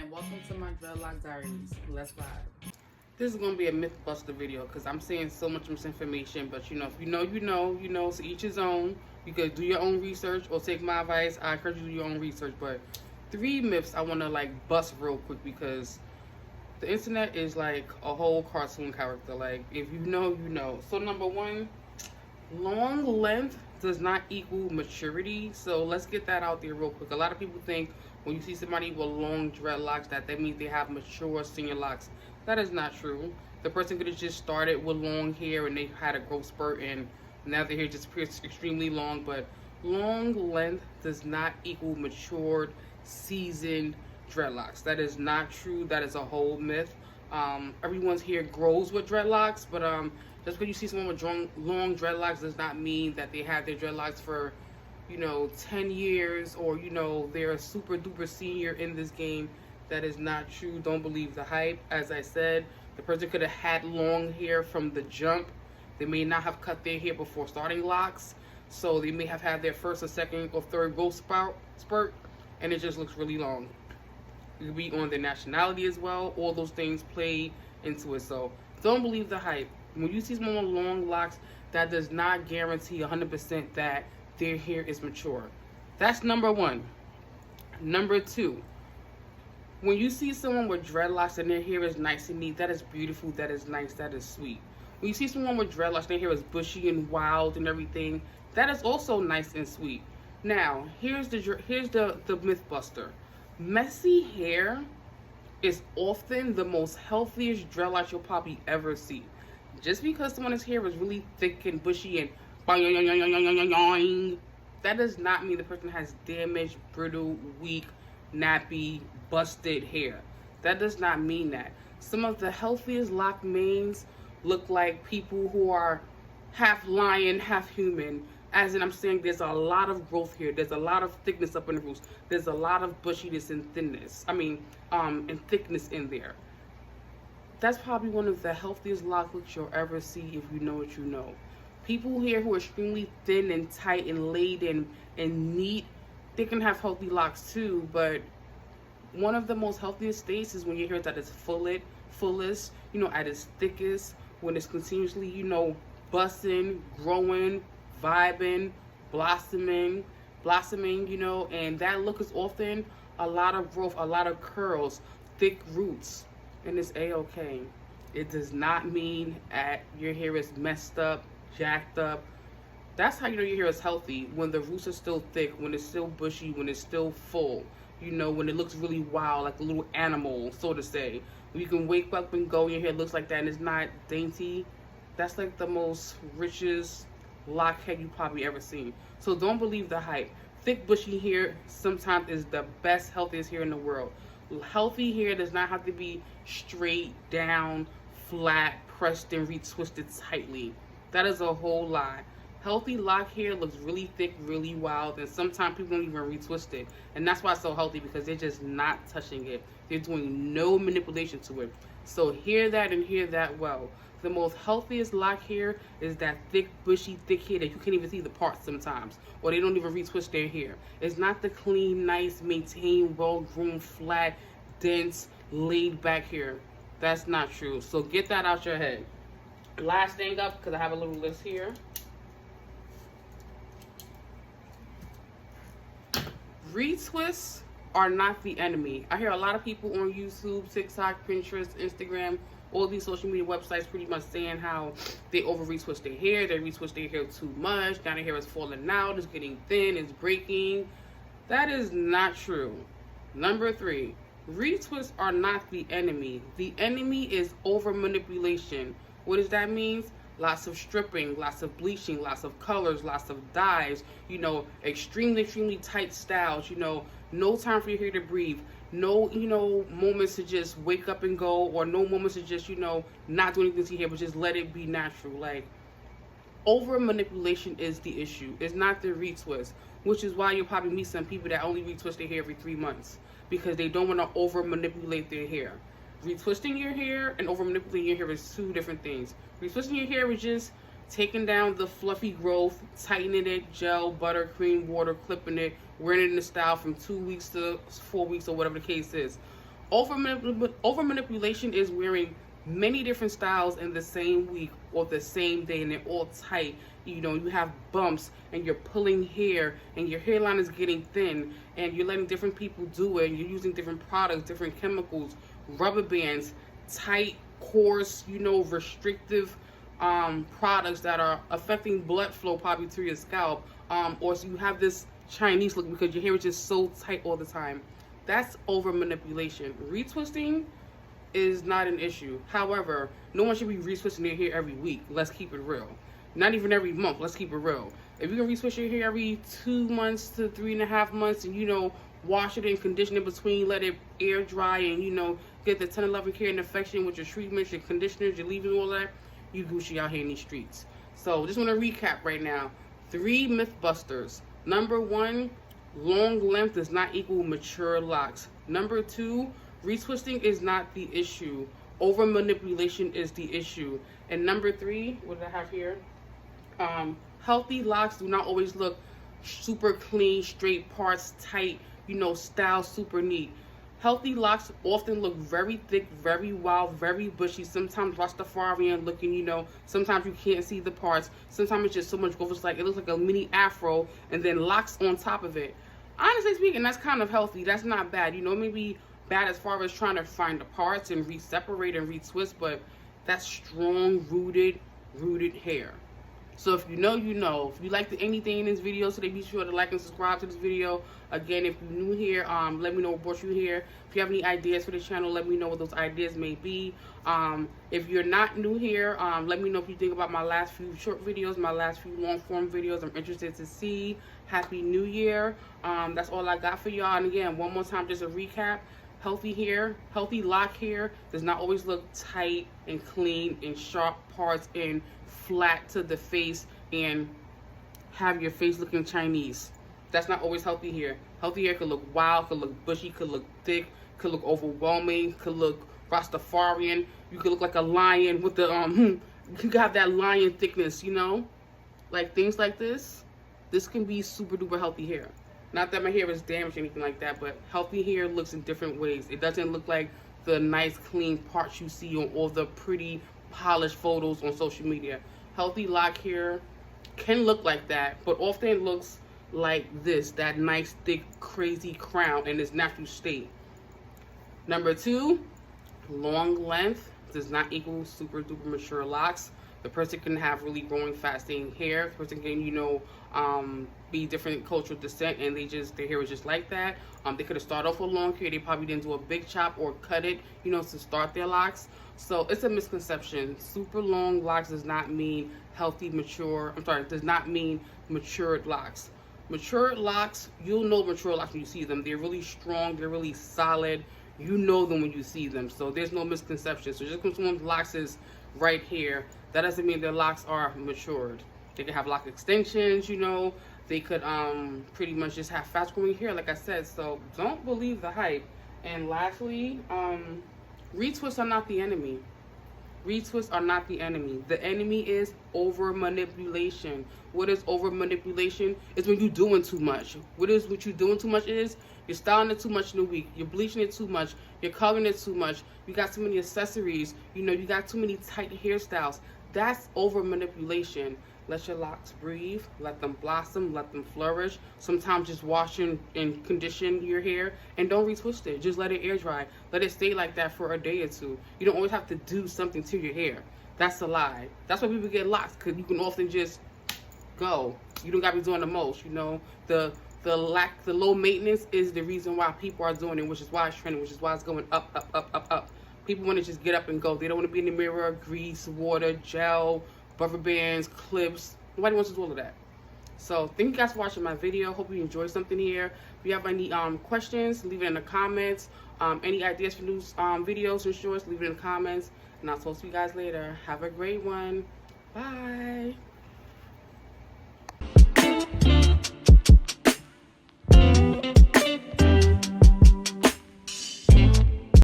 and welcome to my Dreadlock Diaries. Let's vibe. This is gonna be a Mythbuster video because I'm saying so much misinformation, but if you know, so each his own. You could do your own research or take my advice. I encourage you to do your own research, but 3 myths I wanna bust real quick because the internet is like a whole cartoon character. Like, if you know, you know. So number one, long length does not equal maturity. So let's get that out there real quick. A lot of people think when you see somebody with long dreadlocks that means they have mature senior locks. That is not true. The person could have just started with long hair and they had a growth spurt and now their hair just appears extremely long. But long length does not equal matured, seasoned dreadlocks. That is not true. That is a whole myth. Everyone's hair grows with dreadlocks, but just because you see someone with long dreadlocks does not mean that they have their dreadlocks for 10 years or they're a super duper senior in this game. That is not true. Don't believe the hype. As I said, the person could have had long hair from the jump. They may not have cut their hair before starting locks, so they may have had their first or second or third growth spurt and it just looks really long. It could be on their nationality as well. All those things play into it. So don't believe the hype. When you see someone with long locks, that does not guarantee 100% that their hair is mature. That's number one. Number two, when you see someone with dreadlocks and their hair is nice and neat, that is beautiful, that is nice, that is sweet. When you see someone with dreadlocks and their hair is bushy and wild and everything, that is also nice and sweet. Now, here's the myth buster. Messy hair is often the most healthiest dreadlocks you'll probably ever see. Just because someone's hair is really thick and bushy and that does not mean the person has damaged, brittle, weak, nappy, busted hair. That does not mean that. Some of the healthiest lock manes look like people who are half lion, half human. As in, I'm saying there's a lot of growth here. There's a lot of thickness up in the roots. There's a lot of bushiness and thinness. And thickness in there. That's probably one of the healthiest lock looks you'll ever see if you know what you know. People here who are extremely thin and tight and laid and neat, they can have healthy locks too, but one of the most healthiest states is when your hair is at its fullest, at its thickest, when it's continuously, busting, growing, vibing, blossoming, and that look is often a lot of growth, a lot of curls, thick roots, and it's a-okay. It does not mean that your hair is messed up, jacked up. That's how you know your hair is healthy, when the roots are still thick, when it's still bushy, when it's still full, when it looks really wild, like a little animal, so to say. When you can wake up and go, your hair looks like that and it's not dainty. That's like the most richest lock head you probably ever seen. So don't believe the hype. Thick bushy hair sometimes is the best, healthiest hair in the world. Healthy hair does not have to be straight down, flat, pressed and retwisted tightly. That is a whole lie. Healthy lock hair looks really thick, really wild, and sometimes people don't even retwist it. And that's why it's so healthy, because they're just not touching it. They're doing no manipulation to it. So hear that and hear that well. The most healthiest lock hair is that thick, bushy, thick hair that you can't even see the parts sometimes. Or they don't even retwist their hair. It's not the clean, nice, maintained, well-groomed, flat, dense, laid-back hair. That's not true. So get that out your head. Last thing up, because I have a little list here. Retwists are not the enemy. I hear a lot of people on YouTube, TikTok, Pinterest, Instagram, all these social media websites pretty much saying how they over retwist their hair, they retwist their hair too much, now their hair is falling out, it's getting thin, it's breaking. That is not true. Number 3, retwists are not the enemy. The enemy is over manipulation. What does that mean? Lots of stripping, lots of bleaching, lots of colors, lots of dyes, extremely tight styles, no time for your hair to breathe, no, moments to just wake up and go, or no moments to just, not do anything to your hair, but just let it be natural. Like, over manipulation is the issue. It's not the retwist, which is why you'll probably meet some people that only retwist their hair every 3 months, because they don't want to over manipulate their hair. Retwisting your hair and over manipulating your hair is 2 different things. Retwisting your hair is just taking down the fluffy growth, tightening it, gel, buttercream, water, clipping it, wearing it in the style from 2 weeks to 4 weeks or whatever the case is. Over manipulation is wearing many different styles in the same week or the same day, and they're all tight. You know, you have bumps and you're pulling hair and your hairline is getting thin, and you're letting different people do it, and you're using different products, different chemicals, rubber bands, tight, coarse, you know, restrictive products that are affecting blood flow probably to your scalp, or so you have this Chinese look because your hair is just so tight all the time. That's over manipulation. Retwisting is not an issue. However, no one should be retwisting their hair every week. Let's keep it real. Not even every month. Let's keep it real. If you're gonna retwist your hair every 2 months to 3.5 months, and you know, wash it and condition it between, let it air dry, and you know, get the 10-11 care and infection with your treatments, your conditioners, your leave-in, all that, you Gucci out here in these streets. So just want to recap right now. 3 myth busters. Number 1, long length does not equal mature locks. Number 2, retwisting is not the issue. Over manipulation is the issue. And number 3, what did I have here? Healthy locks do not always look super clean, straight parts, tight, you know, style super neat. Healthy locks often look very thick, very wild, very bushy, sometimes Rastafarian looking, you know, sometimes you can't see the parts, sometimes it's just so much growth, it's like, it looks like a mini afro, and then locks on top of it. Honestly speaking, that's kind of healthy, that's not bad, you know, maybe bad as far as trying to find the parts and re-separate and retwist, but that's strong, rooted hair. So if you know, you know. If you like anything in this video today, be sure to like and subscribe to this video. Again, if you're new here, let me know what brought you here. If you have any ideas for the channel, let me know what those ideas may be. If you're not new here, let me know if you think about my last few short videos, my last few long form videos. I'm interested to see. Happy New Year. That's all I got for y'all. And again, one more time, just a recap. Healthy hair, healthy lock hair does not always look tight and clean and sharp parts and flat to the face and have your face looking Chinese. That's not always healthy hair. Healthy hair could look wild, could look bushy, could look thick, could look overwhelming, could look Rastafarian. You could look like a lion with the you could have that lion thickness, you know? Like things like this. This can be super duper healthy hair. Not that my hair is damaged or anything like that, but healthy hair looks in different ways. It doesn't look like the nice clean parts you see on all the pretty polished photos on social media. Healthy lock hair can look like that, but often looks like this, that nice thick crazy crown in its natural state. Number 2, long length does not equal super duper mature locks. The person can have really growing fasting hair. The person can, you know, be different cultural descent, and their hair is just like that. They could have started off with long hair. They probably didn't do a big chop or cut it, you know, to start their locks. So it's a misconception. Super long locks does not mean healthy, mature. Does not mean matured locks. Matured locks, you'll know mature locks when you see them. They're really strong. They're really solid. You know them when you see them. So there's no misconception. So just because someone's locks is right here, that doesn't mean their locks are matured. They could have lock extensions, you know. They could pretty much just have fast growing hair, like I said. So don't believe the hype. And lastly, retwists are not the enemy. Retwists are not the enemy. The enemy is over manipulation. What is over manipulation? It's when you're doing too much. What you're doing too much is you're styling it too much in a week. You're bleaching it too much. You're coloring it too much. You got too many accessories. You know, you got too many tight hairstyles. That's over manipulation. Let your locks breathe. Let them blossom. Let them flourish. Sometimes just wash and condition your hair, and don't retwist it. Just let it air dry. Let it stay like that for a day or two. You don't always have to do something to your hair. That's a lie. That's why people get locks, because you can often just go. You don't got to be doing the most. You know, the low maintenance is the reason why people are doing it, which is why it's trending, which is why it's going up, up, up, up, up. People want to just get up and go. They don't want to be in the mirror, grease, water, gel, rubber bands, clips. Nobody wants to do all of that. So thank you guys for watching my video. Hope you enjoyed something here. If you have any questions, leave it in the comments. Any ideas for new videos and shorts, leave it in the comments. And I'll talk to you guys later. Have a great one. Bye.